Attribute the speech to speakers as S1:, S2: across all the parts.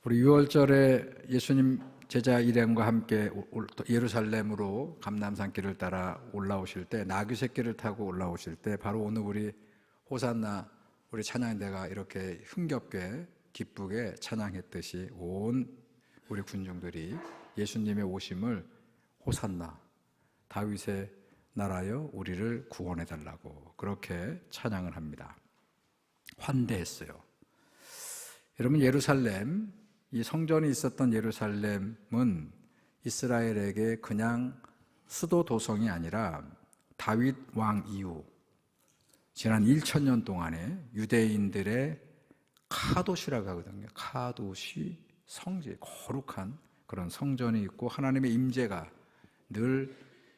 S1: 우리 6월절에 예수님 제자 일행과 함께 예루살렘으로 감람산길을 따라 올라오실 때, 나귀 새끼를 타고 올라오실 때, 바로 오늘 우리 호산나 우리 찬양대가 이렇게 흥겹게 기쁘게 찬양했듯이 온 우리 군중들이 예수님의 오심을 호산나 다윗의 나라여 우리를 구원해 달라고 그렇게 찬양을 합니다. 환대했어요. 여러분, 예루살렘, 이 성전이 있었던 예루살렘은 이스라엘에게 그냥 수도 도성이 아니라 다윗 왕 이후 지난 1000년 동안에 유대인들의 카도시라고 하거든요. 카도시, 성지, 거룩한 그런 성전이 있고 하나님의 임재가 늘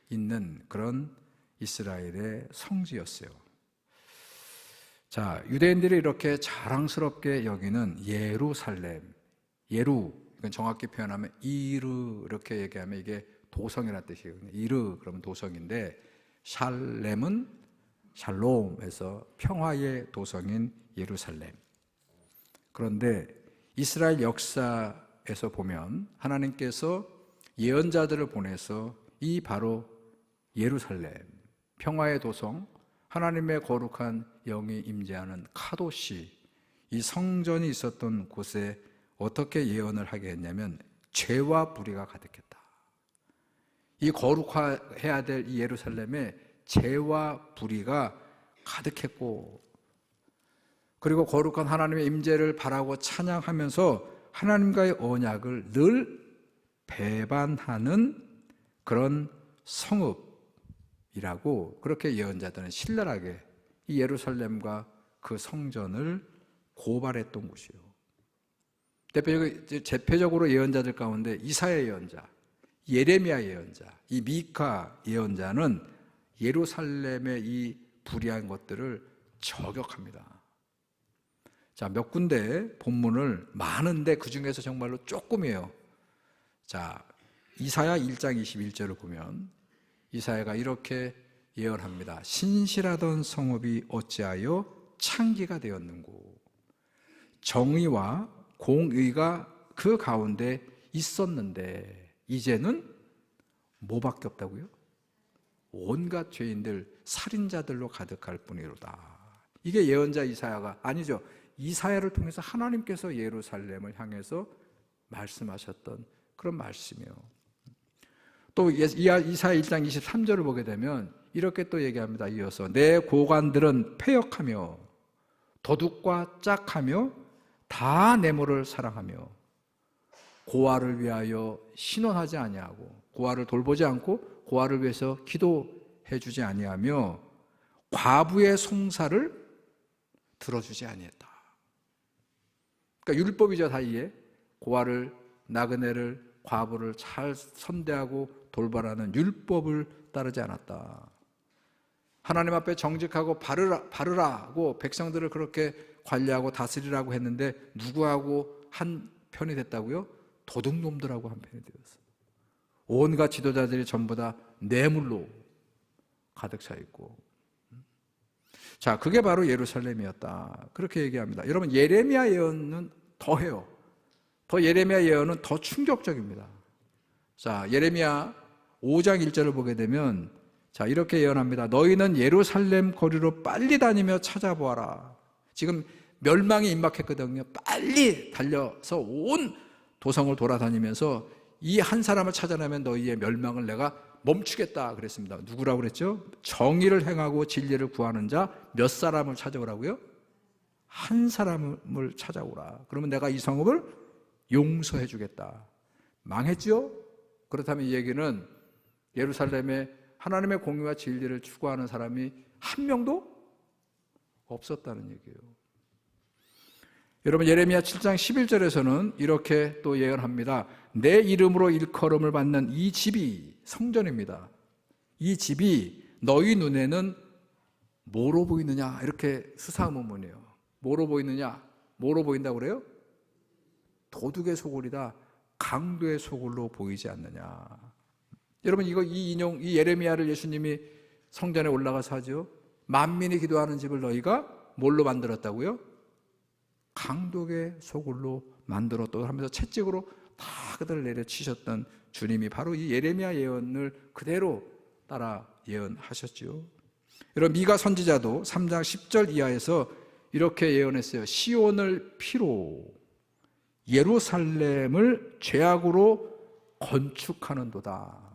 S1: 있는 그런 이스라엘의 성지였어요. 자, 유대인들이 이렇게 자랑스럽게 여기는 예루살렘, 예루, 이건 정확히 표현하면 이르, 이렇게 얘기하면 이게 도성이라는 뜻이거든요. 이르, 그러면 도성인데, 샬렘은 샬롬에서 평화의 도성인 예루살렘. 그런데 이스라엘 역사에서 보면 하나님께서 예언자들을 보내서 이 바로 예루살렘, 평화의 도성, 하나님의 거룩한 영이 임재하는 카도시, 이 성전이 있었던 곳에 어떻게 예언을 하게 했냐면 죄와 불의가 가득했다. 이 거룩해야 될 이 예루살렘에 죄와 불의가 가득했고, 그리고 거룩한 하나님의 임재를 바라고 찬양하면서 하나님과의 언약을 늘 배반하는 그런 성읍이라고 그렇게 예언자들은 신랄하게 이 예루살렘과 그 성전을 고발했던 곳이에요. 대표적으로 예언자들 가운데 이사야 예언자, 예레미야 예언자, 이 미카 예언자는 예루살렘의 이 불의한 것들을 저격합니다. 자, 몇 군데 본문을 많은데 그 중에서 정말로 조금이에요. 자, 이사야 1장 21절을 보면 이사야가 이렇게 예언합니다. 신실하던 성읍이 어찌하여 창기가 되었는고, 정의와 공의가 그 가운데 있었는데 이제는 뭐밖에 없다고요? 온갖 죄인들, 살인자들로 가득할 뿐이로다. 이게 예언자 이사야가 아니죠. 이사야를 통해서 하나님께서 예루살렘을 향해서 말씀하셨던 그런 말씀이에요. 또 이사야 1장 23절을 보게 되면 이렇게 또 얘기합니다. 이어서 내 고관들은 패역하며 도둑과 짝하며 다 내모를 사랑하며 고아를 위하여 신원하지 아니하고 고아를 돌보지 않고 고아를 위해서 기도해 주지 아니하며 과부의 송사를 들어주지 아니했다. 그러니까 율법이죠. 다 이해. 고아를, 나그네를, 과부를 잘 선대하고 돌봐라는 율법을 따르지 않았다. 하나님 앞에 정직하고 바르라고 백성들을 그렇게 관리하고 다스리라고 했는데 누구하고 한 편이 됐다고요? 도둑놈들하고 한 편이 되었어요. 온갖 지도자들이 전부 다 뇌물로 가득 차 있고. 자, 그게 바로 예루살렘이었다. 그렇게 얘기합니다. 여러분, 예레미야 예언은 더해요. 예레미야 예언은 더 충격적입니다. 자, 예레미야 5장 1절을 보게 되면 자, 이렇게 예언합니다. 너희는 예루살렘 거리로 빨리 다니며 찾아보아라. 지금 멸망이 임박했거든요. 빨리 달려서 온 도성을 돌아다니면서 이 한 사람을 찾아내면 너희의 멸망을 내가 멈추겠다 그랬습니다. 누구라고 그랬죠? 정의를 행하고 진리를 구하는 자 몇 사람을 찾아오라고요? 한 사람을 찾아오라. 그러면 내가 이 성읍을 용서해 주겠다. 망했죠? 그렇다면 이 얘기는 예루살렘에 하나님의 공의와 진리를 추구하는 사람이 한 명도 없었다는 얘기예요. 여러분, 예레미야 7장 11절에서는 이렇게 또 예언합니다. 내 이름으로 일컬음을 받는 이 집이 성전입니다. 이 집이 너희 눈에는 뭐로 보이느냐? 이렇게 스사문문이에요. 뭐로 보이느냐? 뭐로 보인다고 그래요? 도둑의 소굴이다. 강도의 소굴로 보이지 않느냐? 여러분, 이 예레미야를 예수님이 성전에 올라가서 하죠. 만민이 기도하는 집을 너희가 뭘로 만들었다고요? 강독의 소굴로 만들었다고 하면서 채찍으로 다 그들을 내려치셨던 주님이 바로 이 예레미야 예언을 그대로 따라 예언하셨지요. 여러분, 미가 선지자도 3장 10절 이하에서 이렇게 예언했어요. 시온을 피로 예루살렘을 죄악으로 건축하는도다.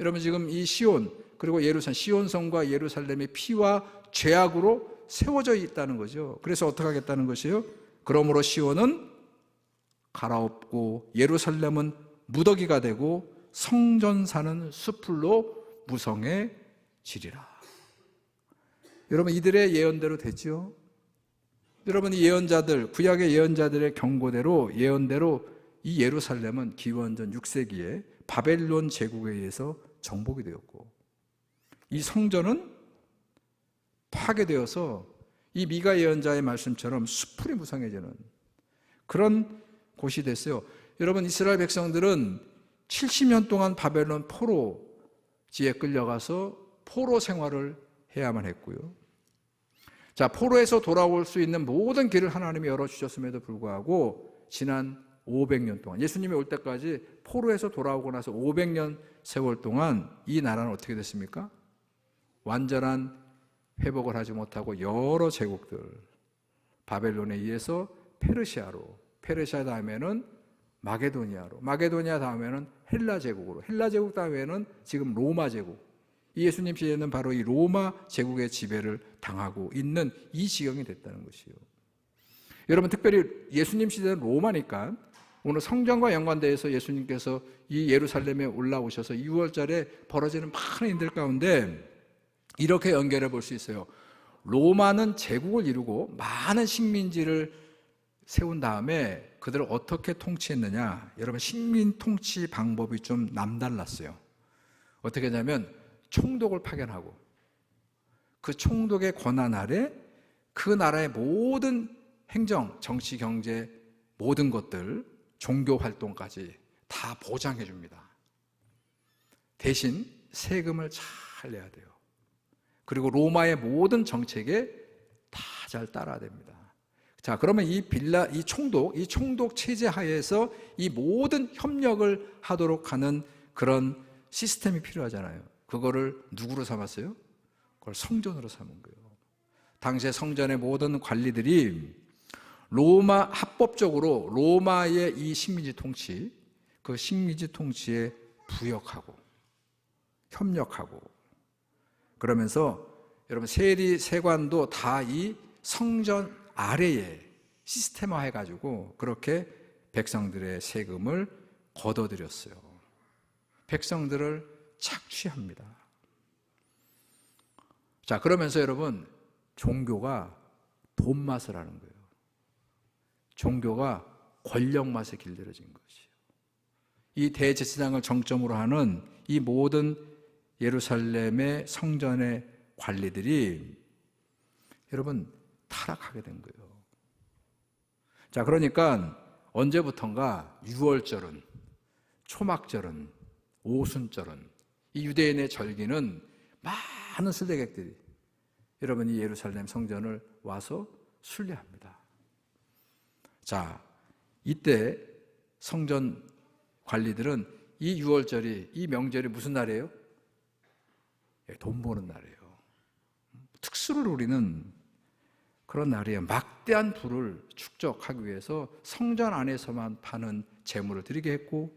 S1: 여러분, 지금 이 시온, 그리고 예루살렘, 시온성과 예루살렘이 피와 죄악으로 세워져 있다는 거죠. 그래서 어떻게 하겠다는 것이요? 그러므로 시온은 갈아엎고 예루살렘은 무더기가 되고 성전사는 숲풀로 무성해지리라. 여러분, 이들의 예언대로 됐죠? 여러분, 이 예언자들, 구약의 예언자들의 경고대로, 예언대로 이 예루살렘은 기원전 6세기에 바벨론 제국에 의해서 정복이 되었고, 이 성전은 파괴되어서 이 미가 예언자의 말씀처럼 숲풀이 무성해지는 그런 곳이 됐어요. 여러분, 이스라엘 백성들은 70년 동안 바벨론 포로지에 끌려가서 포로 생활을 해야만 했고요. 자, 포로에서 돌아올 수 있는 모든 길을 하나님이 열어주셨음에도 불구하고 지난 500년 동안, 예수님이 올 때까지 포로에서 돌아오고 나서 500년 세월 동안 이 나라는 어떻게 됐습니까? 완전한 회복을 하지 못하고 여러 제국들, 바벨론에 의해서 페르시아로, 페르시아 다음에는 마게도니아로, 마게도니아 다음에는 헬라 제국으로, 헬라 제국 다음에는 지금 로마 제국, 이 예수님 시대에는 바로 이 로마 제국의 지배를 당하고 있는 이 지경이 됐다는 것이요. 여러분, 특별히 예수님 시대는 로마니까 오늘 성전과 연관되어서 예수님께서 이 예루살렘에 올라오셔서 6월절에 벌어지는 많은 일들 가운데 이렇게 연결해 볼 수 있어요. 로마는 제국을 이루고 많은 식민지를 세운 다음에 그들을 어떻게 통치했느냐. 여러분, 식민 통치 방법이 좀 남달랐어요. 어떻게 하냐면 총독을 파견하고 그 총독의 권한 아래 그 나라의 모든 행정, 정치, 경제 모든 것들, 종교 활동까지 다 보장해 줍니다. 대신 세금을 잘 내야 돼요. 그리고 로마의 모든 정책에 다 잘 따라야 됩니다. 자, 그러면 이 총독 체제 하에서 이 모든 협력을 하도록 하는 그런 시스템이 필요하잖아요. 그거를 누구로 삼았어요? 그걸 성전으로 삼은 거예요. 당시에 성전의 모든 관리들이 로마, 합법적으로 로마의 이 식민지 통치, 그 식민지 통치에 부역하고 협력하고 그러면서 여러분, 세리, 세관도 다 이 성전 아래에 시스템화 해가지고 그렇게 백성들의 세금을 걷어들였어요. 백성들을 착취합니다. 자, 그러면서 여러분, 종교가 돈 맛을 하는 거예요. 종교가 권력 맛에 길들여진 것이에요. 이 대제사장을 정점으로 하는 이 모든 예루살렘의 성전의 관리들이 여러분 타락하게 된 거예요. 자, 그러니까 언제부턴가 유월절은, 초막절은, 오순절은, 이 유대인의 절기는 많은 순례객들이 여러분 이 예루살렘 성전을 와서 순례합니다. 자, 이때 성전 관리들은 이 유월절이, 이 명절이 무슨 날이에요? 돈 버는 날이에요. 특수를 누리는 그런 날이에요. 막대한 부를 축적하기 위해서 성전 안에서만 파는 재물을 드리게 했고,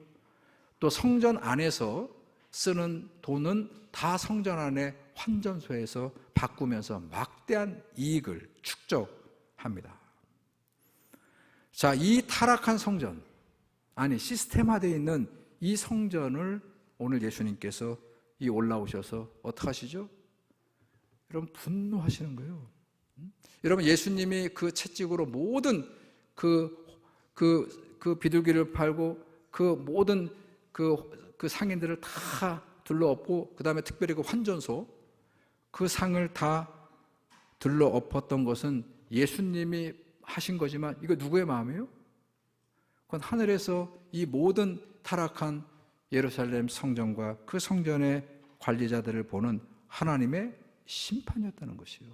S1: 또 성전 안에서 쓰는 돈은 다 성전 안에 환전소에서 바꾸면서 막대한 이익을 축적합니다. 자, 이 타락한 성전, 아니 시스템화되어 있는 이 성전을 오늘 예수님께서 이 올라오셔서 어떻게 하시죠? 여러분, 분노하시는 거예요. 여러분, 예수님이 그 채찍으로 모든 그 비둘기를 팔고 그 모든 그 상인들을 다 둘러엎고, 그 다음에 특별히 그 환전소, 그 상을 다 둘러엎었던 것은 예수님이 하신 거지만 이거 누구의 마음이에요? 그건 하늘에서 이 모든 타락한 예루살렘 성전과 그 성전의 관리자들을 보는 하나님의 심판이었다는 것이에요.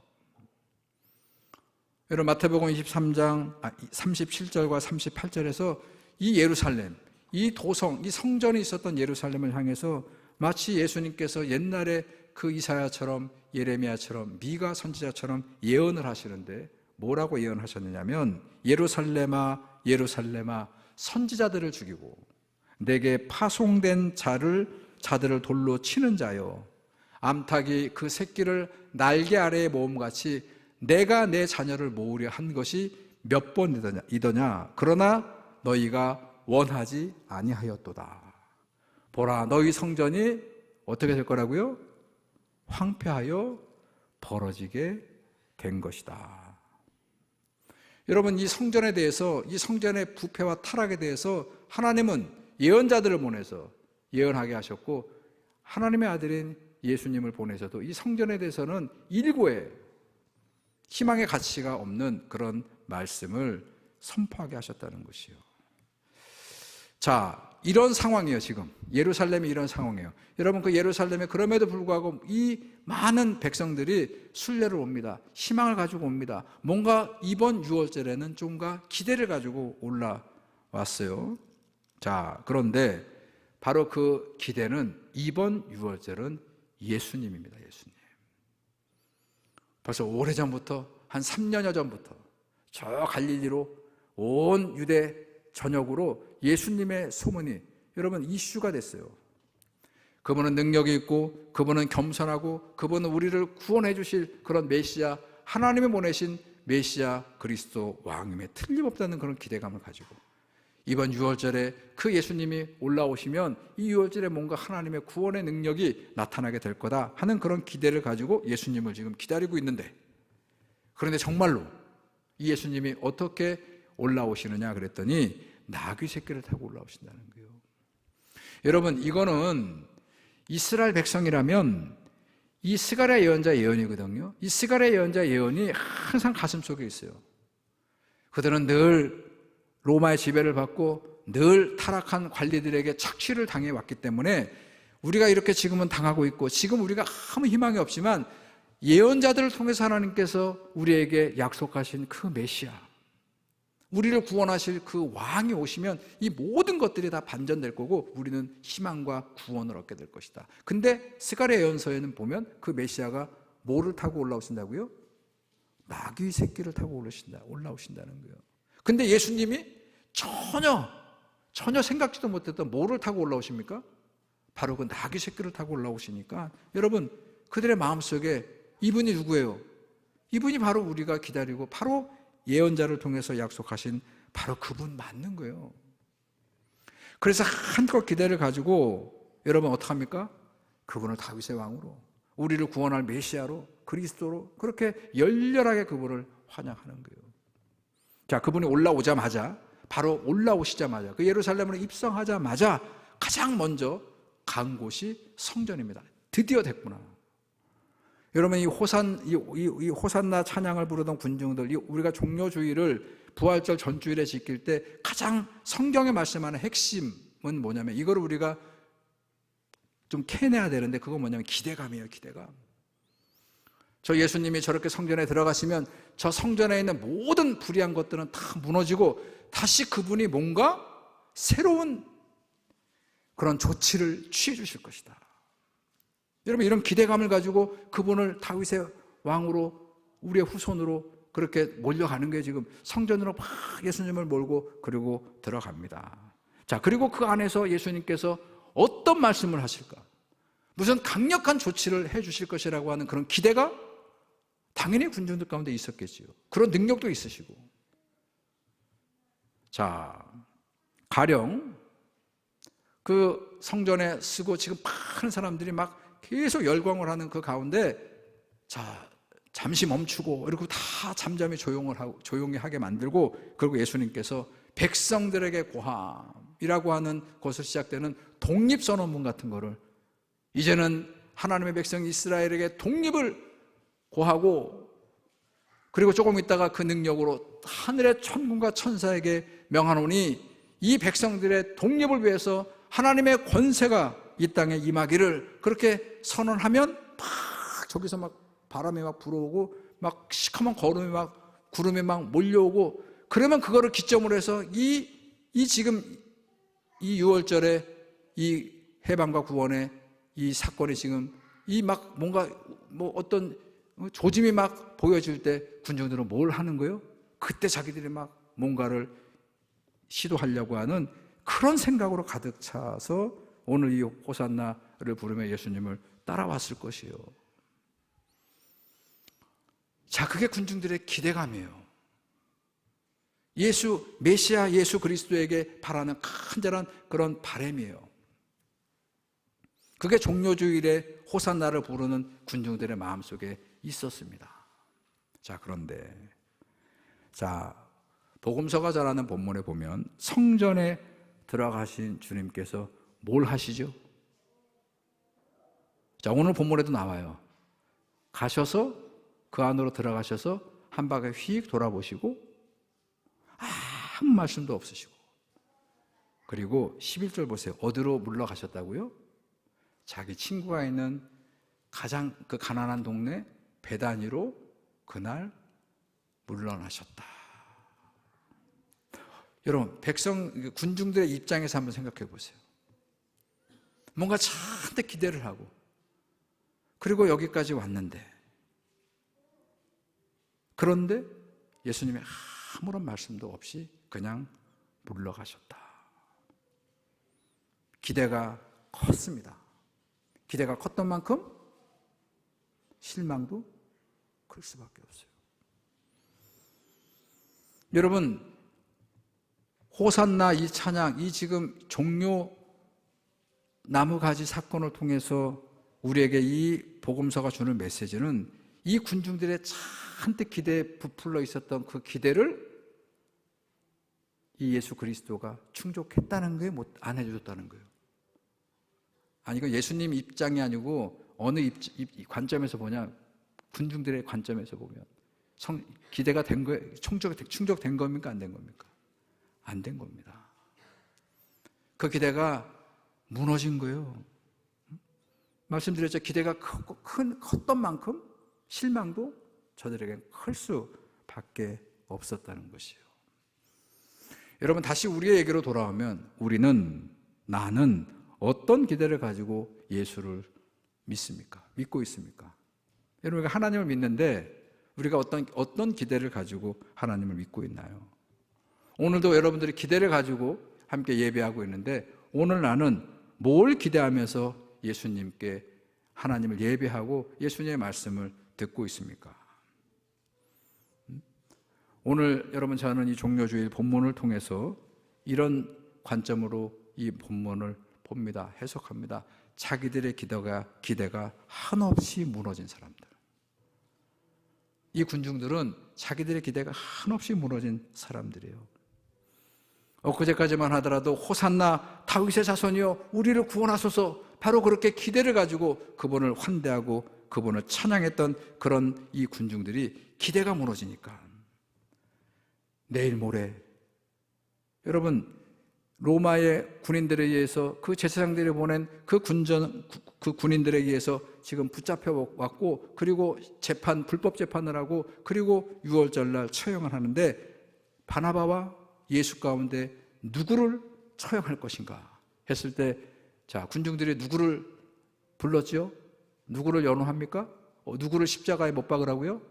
S1: 여러분 마태복음 23장 37절과 38절에서 이 예루살렘, 이 도성, 이 성전이 있었던 예루살렘을 향해서 마치 예수님께서 옛날에 그 이사야처럼 예레미야처럼 미가 선지자처럼 예언을 하시는데 뭐라고 예언하셨느냐면 예루살렘아 예루살렘아 선지자들을 죽이고 내게 파송된 자들을 돌로 치는 자여 암탉이 그 새끼를 날개 아래에 모음같이 내가 내 자녀를 모으려 한 것이 몇 번이더냐 그러나 너희가 원하지 아니하였도다. 보라 너희 성전이 어떻게 될 거라고요? 황폐하여 벌어지게 된 것이다. 여러분 이 성전에 대해서 이 성전의 부패와 타락에 대해서 하나님은 예언자들을 보내서 예언하게 하셨고 하나님의 아들인 예수님을 보내셔도 이 성전에 대해서는 일고의 희망의 가치가 없는 그런 말씀을 선포하게 하셨다는 것이요. 자, 이런 상황이에요. 지금 예루살렘이 이런 상황이에요. 여러분 그 예루살렘에 그럼에도 불구하고 이 많은 백성들이 순례를 옵니다. 희망을 가지고 옵니다. 뭔가 이번 유월절에는 좀가 기대를 가지고 올라왔어요. 자, 그런데 바로 그 기대는 이번 유월절은 예수님입니다. 예수님. 벌써 오래전부터 한 3년여 전부터 저 갈릴리로 온 유대 전역으로 예수님의 소문이 여러분 이슈가 됐어요. 그분은 능력이 있고 그분은 겸손하고 그분은 우리를 구원해 주실 그런 메시아, 하나님이 보내신 메시아 그리스도 왕임에 틀림없다는 그런 기대감을 가지고 이번 유월절에 그 예수님이 올라오시면 이 유월절에 뭔가 하나님의 구원의 능력이 나타나게 될 거다 하는 그런 기대를 가지고 예수님을 지금 기다리고 있는데, 그런데 정말로 이 예수님이 어떻게 올라오시느냐 그랬더니 나귀 새끼를 타고 올라오신다는 거예요. 여러분 이거는 이스라엘 백성이라면 이 스가랴 예언자 예언이거든요. 이 스가랴 예언자 예언이 항상 가슴속에 있어요. 그들은 늘 로마의 지배를 받고 늘 타락한 관리들에게 착취를 당해왔기 때문에 우리가 이렇게 지금은 당하고 있고 지금 우리가 아무 희망이 없지만 예언자들을 통해서 하나님께서 우리에게 약속하신 그 메시아, 우리를 구원하실 그 왕이 오시면 이 모든 것들이 다 반전될 거고 우리는 희망과 구원을 얻게 될 것이다. 근데 스가랴 예언서에는 보면 그 메시아가 뭐를 타고 올라오신다고요? 나귀 새끼를 타고 올라오신다는 거예요. 근데 예수님이 전혀 생각지도 못했던 뭐를 타고 올라오십니까? 바로 그 나귀 새끼를 타고 올라오시니까 여러분 그들의 마음속에 이분이 누구예요? 이분이 바로 우리가 기다리고 바로 예언자를 통해서 약속하신 바로 그분 맞는 거예요. 그래서 한껏 기대를 가지고 여러분 어떡합니까? 그분을 다윗의 왕으로, 우리를 구원할 메시아로, 그리스도로 그렇게 열렬하게 그분을 환영하는 거예요. 자, 그분이 올라오자마자, 바로 올라오시자마자, 그 예루살렘으로 입성하자마자 가장 먼저 간 곳이 성전입니다. 드디어 됐구나. 여러분 이 호산나 찬양을 부르던 군중들, 우리가 종료주일을 부활절 전주일에 지킬 때 가장 성경에 말씀하는 핵심은 뭐냐면 이거를 우리가 좀 캐내야 되는데 그건 뭐냐면 기대감이에요. 기대감. 저 예수님이 저렇게 성전에 들어가시면 저 성전에 있는 모든 불의한 것들은 다 무너지고 다시 그분이 뭔가 새로운 그런 조치를 취해 주실 것이다. 여러분 이런 기대감을 가지고 그분을 다윗의 왕으로 우리의 후손으로 그렇게 몰려가는 게 지금 성전으로 막 예수님을 몰고 그리고 들어갑니다. 자, 그리고 그 안에서 예수님께서 어떤 말씀을 하실까? 무슨 강력한 조치를 해 주실 것이라고 하는 그런 기대가 당연히 군중들 가운데 있었겠지요. 그런 능력도 있으시고. 자, 가령 그 성전에 쓰고 지금 많은 사람들이 막 계속 열광을 하는 그 가운데 자, 잠시 멈추고 그리고 다 잠잠히 조용히 하게 만들고 그리고 예수님께서 백성들에게 고함이라고 하는 것을 시작되는 독립선언문 같은 거를 이제는 하나님의 백성 이스라엘에게 독립을 고하고 그리고 조금 있다가 그 능력으로 하늘의 천군과 천사에게 명하노니 이 백성들의 독립을 위해서 하나님의 권세가 이 땅에 임하기를 그렇게 선언하면 막 저기서 막 바람이 막 불어오고 막 시커먼 거름이 막 구름이 막 몰려오고, 그러면 그거를 기점으로 해서 지금 이 6월절에 이 해방과 구원의 이 사건이 지금 막 뭔가 어떤 조짐이 막 보여질 때 군중들은 뭘 하는 거예요? 그때 자기들이 막 뭔가를 시도하려고 하는 그런 생각으로 가득 차서 오늘 이 호산나를 부르며 예수님을 따라왔을 것이에요. 자, 그게 군중들의 기대감이에요. 메시아 예수 그리스도에게 바라는 간절한 그런 바람이에요. 그게 종료주일에 호산나를 부르는 군중들의 마음속에 있었습니다. 자, 그런데 복음서가 전하는 본문에 보면 성전에 들어가신 주님께서 뭘 하시죠? 자, 오늘 본문에도 나와요. 가셔서 그 안으로 들어가셔서 한 바퀴 휙 돌아보시고 아무 말씀도 없으시고, 그리고 11절 보세요. 어디로 물러가셨다고요? 자기 친구가 있는 가장 그 가난한 동네 베다니로 그날 물러나셨다. 여러분, 군중들의 입장에서 한번 생각해 보세요. 뭔가 잔뜩 기대를 하고, 그리고 여기까지 왔는데, 그런데 예수님이 아무런 말씀도 없이 그냥 물러가셨다. 기대가 컸습니다. 기대가 컸던 만큼 실망도 클 수밖에 없어요. 여러분, 호산나 이 찬양, 이 지금 종료 나무가지 사건을 통해서 우리에게 이 복음서가 주는 메시지는 이 군중들의 잔뜩 기대에 부풀러 있었던 그 기대를 이 예수 그리스도가 충족했다는 거예요? 안 해주셨다는 거예요? 아니, 이건 예수님 입장이 아니고 어느 관점에서 보냐, 군중들의 관점에서 보면 기대가 된 거예요? 충족된 겁니까? 안 된 겁니까? 안 된 겁니다. 그 기대가 무너진 거예요. 말씀드렸죠. 기대가 컸던 만큼 실망도 저들에게 클 수밖에 없었다는 것이에요. 여러분, 다시 우리의 얘기로 돌아오면 나는 어떤 기대를 가지고 예수를 믿습니까? 믿고 있습니까? 여러분, 우리가 하나님을 믿는데 우리가 어떤 기대를 가지고 하나님을 믿고 있나요? 오늘도 여러분들이 기대를 가지고 함께 예배하고 있는데, 오늘 나는 뭘 기대하면서 예수님께 하나님을 예배하고 예수님의 말씀을 듣고 있습니까? 오늘 여러분, 저는 이 종료주일 본문을 통해서 이런 관점으로 이 본문을 봅니다. 해석합니다. 자기들의 기대가 한없이 무너진 사람들. 이 군중들은 자기들의 기대가 한없이 무너진 사람들이에요. 엊그제까지만 하더라도 호산나 다윗의 자손이여 우리를 구원하소서, 바로 그렇게 기대를 가지고 그분을 환대하고 그분을 찬양했던 그런 이 군중들이 기대가 무너지니까 내일 모레, 여러분, 로마의 군인들에 의해서, 그 제사장들이 보낸 그 군인들에 의해서 지금 붙잡혀 왔고, 그리고 불법 재판을 하고, 그리고 6월절날 처형을 하는데, 바나바와 예수 가운데 누구를 처형할 것인가 했을 때, 자, 군중들이 누구를 불렀지요? 누구를 연호합니까? 누구를 십자가에 못 박으라고요?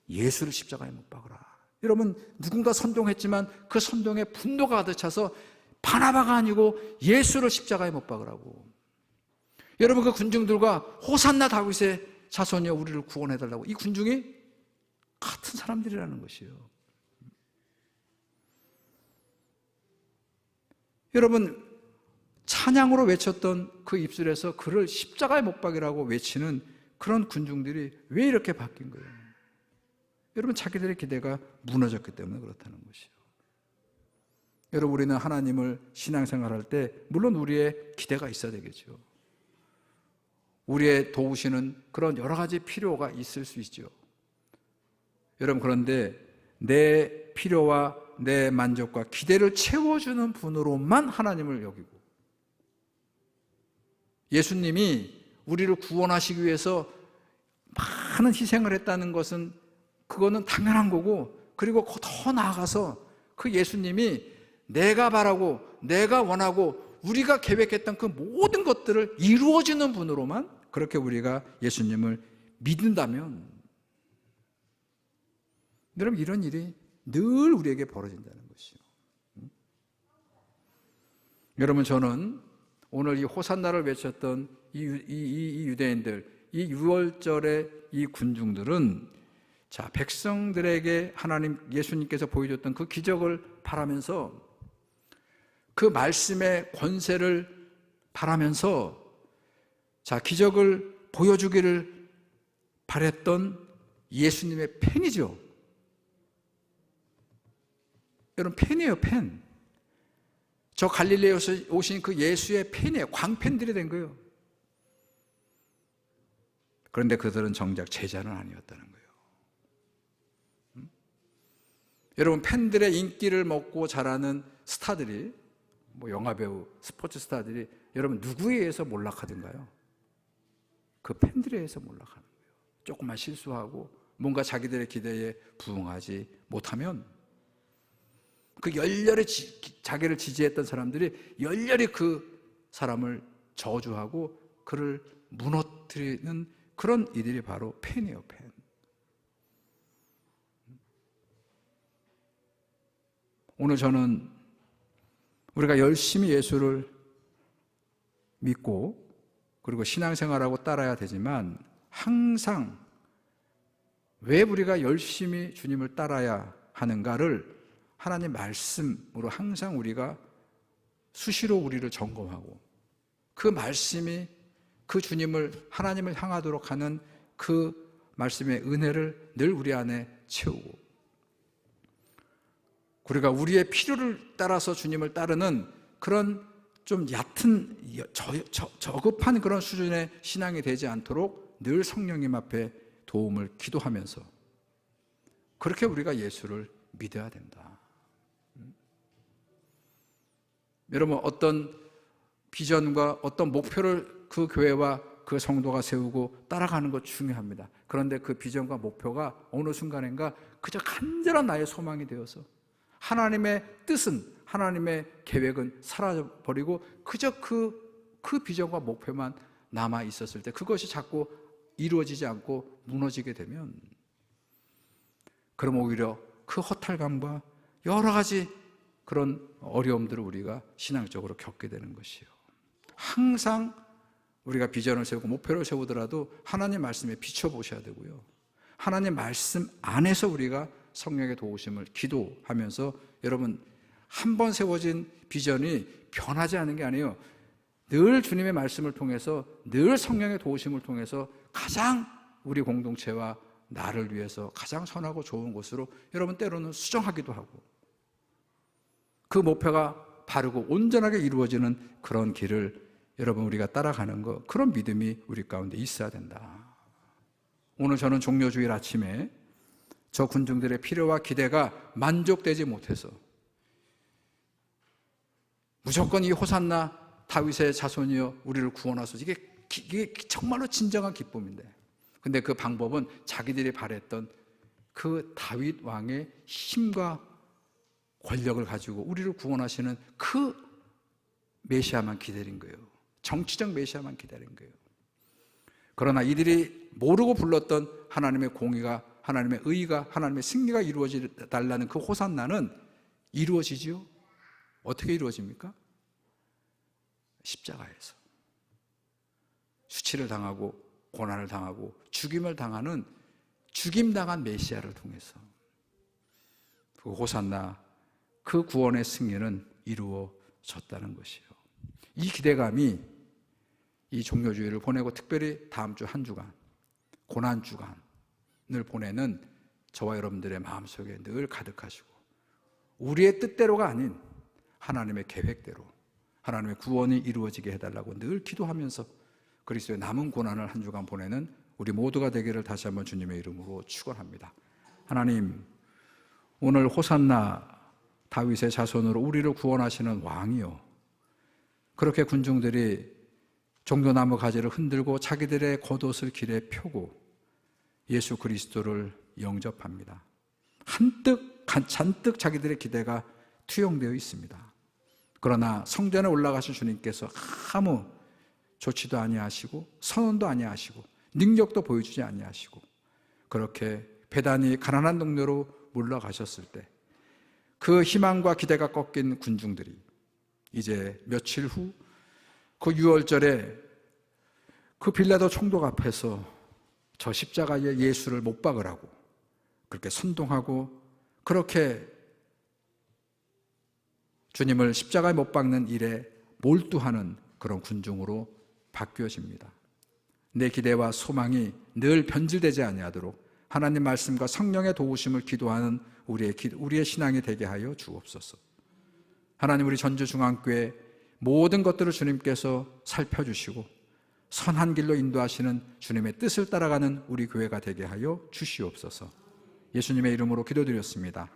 S1: 예수를 십자가에 못 박으라. 여러분, 누군가 선동했지만 그 선동에 분노가 가득 차서 바나바가 아니고 예수를 십자가에 못 박으라고. 여러분, 그 군중들과 호산나 다윗의 자손이여 우리를 구원해달라고, 이 군중이 같은 사람들이라는 것이에요. 여러분, 찬양으로 외쳤던 그 입술에서 그를 십자가에 못 박이라고 외치는 그런 군중들이 왜 이렇게 바뀐 거예요? 여러분, 자기들의 기대가 무너졌기 때문에 그렇다는 것이에요. 여러분, 우리는 하나님을 신앙생활할 때 물론 우리의 기대가 있어야 되겠죠. 우리의 도우시는 그런 여러 가지 필요가 있을 수 있죠. 여러분, 그런데 내 필요와 내 만족과 기대를 채워주는 분으로만 하나님을 여기고, 예수님이 우리를 구원하시기 위해서 많은 희생을 했다는 것은 그거는 당연한 거고, 그리고 더 나아가서 그 예수님이 내가 바라고 내가 원하고 우리가 계획했던 그 모든 것들을 이루어지는 분으로만 그렇게 우리가 예수님을 믿는다면, 여러분, 이런 일이 늘 우리에게 벌어진다는 것이요. 여러분, 저는 오늘 이 호산나를 외쳤던 이 유대인들, 이 6월절의 이 군중들은 자, 백성들에게 하나님 예수님께서 보여줬던 그 기적을 바라면서, 그 말씀의 권세를 바라면서 자, 기적을 보여주기를 바랬던 예수님의 팬이죠. 여러분, 팬이에요, 팬. 저 갈릴리에서 오신 그 예수의 팬이에요. 광팬들이 된 거예요. 그런데 그들은 정작 제자는 아니었다는 거예요. 여러분, 팬들의 인기를 먹고 자라는 스타들이, 뭐 영화배우, 스포츠 스타들이 여러분 누구에 의해서 몰락하던가요? 그 팬들에 의해서 몰락하는 거예요. 조금만 실수하고 뭔가 자기들의 기대에 부응하지 못하면 그 열렬히 자기를 지지했던 사람들이 열렬히 그 사람을 저주하고 그를 무너뜨리는 그런 이들이 바로 팬이에요, 팬. 오늘 저는 우리가 열심히 예수를 믿고 그리고 신앙생활하고 따라야 되지만, 항상 왜 우리가 열심히 주님을 따라야 하는가를 하나님 말씀으로 항상 우리가 수시로 우리를 점검하고, 그 말씀이 그 주님을, 하나님을 향하도록 하는 그 말씀의 은혜를 늘 우리 안에 채우고, 우리가 우리의 필요를 따라서 주님을 따르는 그런 좀 얕은 저급한 그런 수준의 신앙이 되지 않도록 늘 성령님 앞에 도움을 기도하면서 그렇게 우리가 예수를 믿어야 된다. 여러분, 어떤 비전과 어떤 목표를 그 교회와 그 성도가 세우고 따라가는 것 중요합니다. 그런데 그 비전과 목표가 어느 순간인가 그저 간절한 나의 소망이 되어서 하나님의 뜻은, 하나님의 계획은 사라져버리고 그저 그 비전과 목표만 남아 있었을 때, 그것이 자꾸 이루어지지 않고 무너지게 되면, 그럼 오히려 그 허탈감과 여러 가지 그런 어려움들을 우리가 신앙적으로 겪게 되는 것이에요. 항상 우리가 비전을 세우고 목표를 세우더라도 하나님 말씀에 비춰보셔야 되고요, 하나님 말씀 안에서 우리가 성령의 도우심을 기도하면서, 여러분, 한 번 세워진 비전이 변하지 않는 게 아니에요. 늘 주님의 말씀을 통해서, 늘 성령의 도우심을 통해서 가장 우리 공동체와 나를 위해서 가장 선하고 좋은 곳으로 여러분 때로는 수정하기도 하고, 그 목표가 바르고 온전하게 이루어지는 그런 길을 여러분 우리가 따라가는 것, 그런 믿음이 우리 가운데 있어야 된다. 오늘 저는 종료주일 아침에 저 군중들의 필요와 기대가 만족되지 못해서 무조건 이 호산나 다윗의 자손이여 우리를 구원하소서, 이게 정말로 진정한 기쁨인데, 근데 그 방법은 자기들이 바랬던 그 다윗 왕의 힘과 권력을 가지고 우리를 구원하시는 그 메시아만 기다린 거예요. 정치적 메시아만 기다린 거예요. 그러나 이들이 모르고 불렀던 하나님의 공의가, 하나님의 의가, 하나님의 승리가 이루어지달라는 그 호산나는 이루어지지요? 어떻게 이루어집니까? 십자가에서 수치를 당하고 고난을 당하고 죽임을 당하는, 죽임당한 메시아를 통해서 그 호산나, 그 구원의 승리는 이루어졌다는 것이에요. 이 기대감이 이 종료주일을 보내고 특별히 다음 주 한 주간, 고난주간을 보내는 저와 여러분들의 마음속에 늘 가득하시고, 우리의 뜻대로가 아닌 하나님의 계획대로 하나님의 구원이 이루어지게 해달라고 늘 기도하면서 그리스도의 남은 고난을 한 주간 보내는 우리 모두가 되기를 다시 한번 주님의 이름으로 축원합니다. 하나님, 오늘 호산나 다윗의 자손으로 우리를 구원하시는 왕이요, 그렇게 군중들이 종려나무 가지를 흔들고 자기들의 겉옷을 길에 펴고 예수 그리스도를 영접합니다. 잔뜩 자기들의 기대가 투영되어 있습니다. 그러나 성전에 올라가신 주님께서 아무 조치도 아니하시고 선언도 아니하시고 능력도 보여주지 아니하시고 그렇게 배단이 가난한 동네로 물러가셨을 때 그 희망과 기대가 꺾인 군중들이 이제 며칠 후 그 유월절에 그 빌라도 총독 앞에서 저 십자가에 예수를 못 박으라고 그렇게 선동하고 그렇게 주님을 십자가에 못 박는 일에 몰두하는 그런 군중으로 바뀌어집니다. 내 기대와 소망이 늘 변질되지 아니하도록 하나님 말씀과 성령의 도우심을 기도하는 우리의 신앙이 되게 하여 주옵소서. 하나님, 우리 전주중앙교회 모든 것들을 주님께서 살펴주시고 선한 길로 인도하시는 주님의 뜻을 따라가는 우리 교회가 되게 하여 주시옵소서. 예수님의 이름으로 기도드렸습니다.